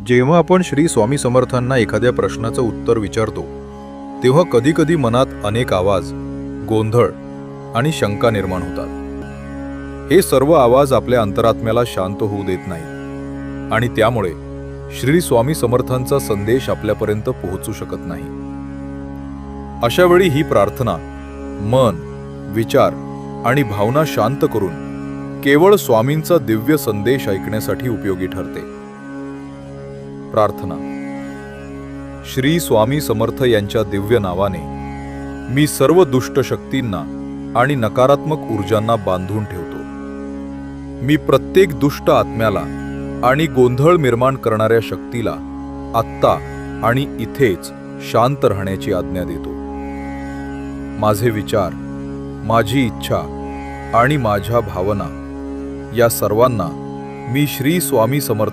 जेव्हा आपण श्री स्वामी समर्थांना एखाद्या प्रश्नाचं उत्तर विचारतो तेव्हा कधीकधी मनात अनेक आवाज, गोंधळ आणि शंका निर्माण होतात। हे सर्व आवाज आपल्या अंतरात्म्याला शांत होऊ देत नाहीत आणि त्यामुळे श्री स्वामी समर्थांचा संदेश आपल्यापर्यंत पोहोचू शकत नाही। अशा वेळी ही प्रार्थना मन, विचार आणि भावना शांत करून केवळ स्वामींचा दिव्य संदेश ऐकण्यासाठी उपयोगी ठरते। प्रार्थना। श्री स्वामी समर्थ यांच्या दिव्य नावाने मी सर्व दुष्ट शक्तींना आणि नकारात्मक ऊर्जांना बांधून ठेवतो। मी प्रत्येक दुष्ट आत्म्याला आणि गोंधळ निर्माण करणाऱ्या शक्तीला आत्ता आणि इथेच शांत राहण्याची आज्ञा देतो। माझे विचार, माझी इच्छा आणि माझ्या भावना या सर्वांना मी श्री स्वामी समर्थ